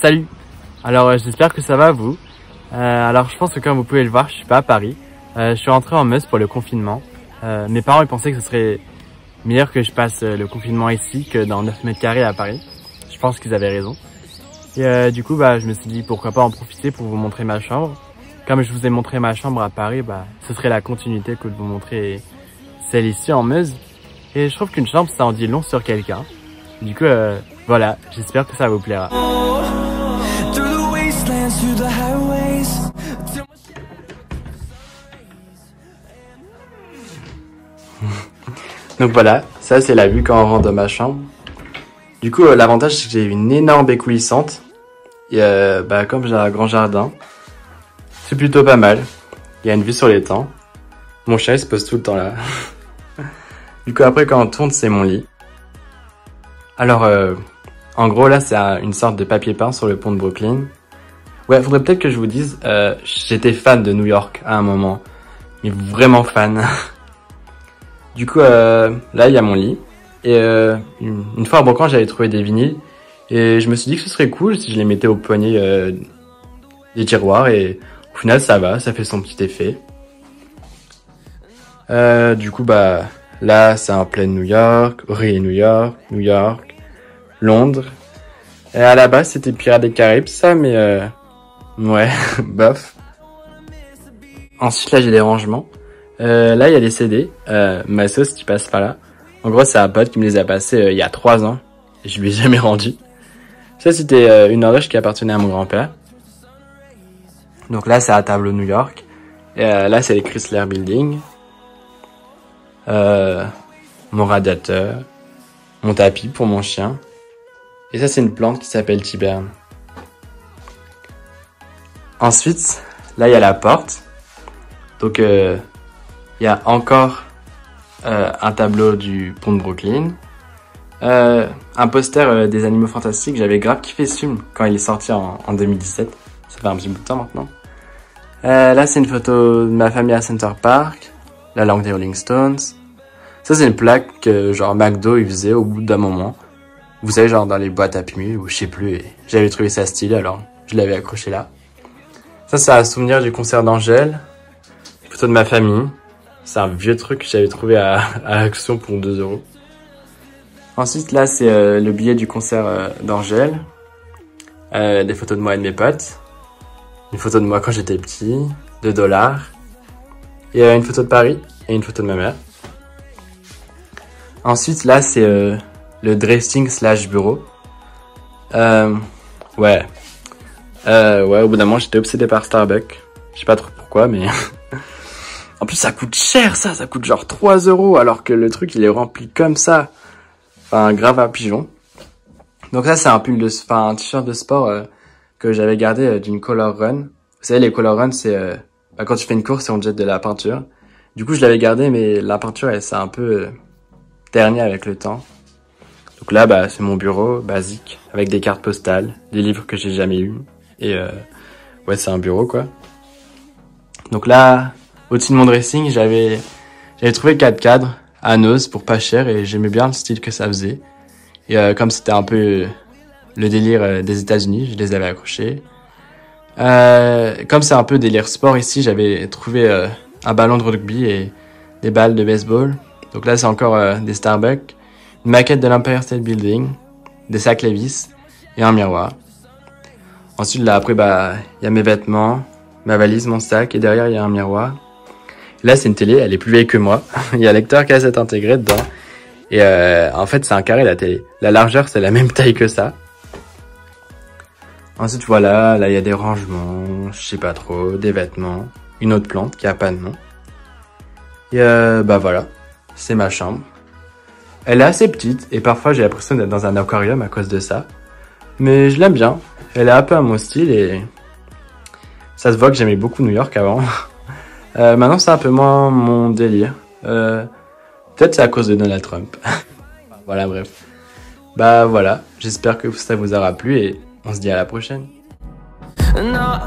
Salut. Alors j'espère que ça va vous. Alors je pense que comme vous pouvez le voir, je suis pas à Paris. Je suis rentré en Meuse pour le confinement. Mes parents ils pensaient que ce serait meilleur que je passe le confinement ici que dans 9 mètres carrés à Paris. Je pense qu'ils avaient raison. Et du coup je me suis dit pourquoi pas en profiter pour vous montrer ma chambre. Comme je vous ai montré ma chambre à Paris, ce serait la continuité que de vous montrer celle ici en Meuse. Et je trouve qu'une chambre ça en dit long sur quelqu'un. Du coup voilà, j'espère que ça vous plaira. Donc voilà, ça c'est la vue quand on rentre dans ma chambre. Du coup l'avantage c'est que j'ai une énorme baie coulissante. Et comme j'ai un grand jardin, c'est plutôt pas mal. Il y a une vue sur l'étang. Mon chat il se pose tout le temps là. Du coup après quand on tourne c'est mon lit. Alors en gros là c'est une sorte de papier peint sur le pont de Brooklyn. Ouais, faudrait peut-être que je vous dise, j'étais fan de New York à un moment. Mais vraiment fan. Du coup, là, il y a mon lit. Et une fois à Brooklyn, j'avais trouvé des vinyles. Et je me suis dit que ce serait cool si je les mettais au poignet des tiroirs. Et au final, ça va, ça fait son petit effet. Du coup, là, c'est en pleine New York. Oui, New York, Londres. Et à la base, c'était Pirates des Caraïbes, ça, mais ouais, bof. Ensuite, là, j'ai les rangements. Là, il y a les CD. Ma sauce qui passe par là. En gros, c'est un pote qui me les a passés il y a 3 ans. Et je lui ai jamais rendu. Ça, c'était une horloge qui appartenait à mon grand-père. Donc là, c'est un tableau New York. Et là, c'est les Chrysler Building. Mon radiateur. Mon tapis pour mon chien. Et ça, c'est une plante qui s'appelle Tiberne. Ensuite, là, il y a la porte. Donc, il y a encore un tableau du pont de Brooklyn. Un poster des Animaux Fantastiques. J'avais grave kiffé ce film quand il est sorti en 2017. Ça fait un petit bout de temps maintenant. Là, c'est une photo de ma famille à Center Park. La langue des Rolling Stones. Ça, c'est une plaque que genre McDo il faisait au bout d'un moment. Vous savez, genre dans les boîtes à pumules ou je sais plus. Et j'avais trouvé ça stylé, alors je l'avais accroché là. Ça, c'est un souvenir du concert d'Angèle. Photo de ma famille. C'est un vieux truc que j'avais trouvé à Action pour 2 €. Ensuite, là, c'est le billet du concert d'Angèle. Des photos de moi et de mes potes. Une photo de moi quand j'étais petit. 2 $. Et une photo de Paris. Et une photo de ma mère. Ensuite, là, c'est le dressing / bureau. Ouais, au bout d'un moment, j'étais obsédé par Starbucks. Je sais pas trop pourquoi, mais... En plus, ça coûte cher, ça coûte genre 3 €, alors que le truc, il est rempli comme ça. Enfin, grave à pigeon. Donc là, c'est un t-shirt de sport que j'avais gardé d'une Color Run. Vous savez, les Color Run, c'est quand tu fais une course et on te jette de la peinture. Du coup, je l'avais gardé, mais la peinture, elle s'est un peu ternie avec le temps. Donc là, c'est mon bureau basique, avec des cartes postales, des livres que j'ai jamais lus. Et ouais, c'est un bureau, quoi. Donc là, au-dessus de mon dressing, j'avais trouvé 4 cadres à Noz pour pas cher et j'aimais bien le style que ça faisait. Et comme c'était un peu le délire des États-Unis, je les avais accrochés. Comme c'est un peu délire sport ici, j'avais trouvé un ballon de rugby et des balles de baseball. Donc là, c'est encore des Starbucks, une maquette de l'Empire State Building, des sacs Levi's et un miroir. Ensuite, là, après, il y a mes vêtements, ma valise, mon sac, et derrière, il y a un miroir. Là, c'est une télé, elle est plus vieille que moi. Il y a un lecteur cassette intégré dedans. Et en fait, c'est un carré, la télé. La largeur, c'est la même taille que ça. Ensuite, voilà, là, il y a des rangements, je sais pas trop, des vêtements, une autre plante qui a pas de nom. Et voilà, c'est ma chambre. Elle est assez petite, et parfois, j'ai l'impression d'être dans un aquarium à cause de ça. Mais je l'aime bien. Elle est un peu à mon style et ça se voit que j'aimais beaucoup New York avant. Maintenant, c'est un peu moins mon délire. Peut-être c'est à cause de Donald Trump. Voilà, bref. Voilà, j'espère que ça vous aura plu et on se dit à la prochaine. No,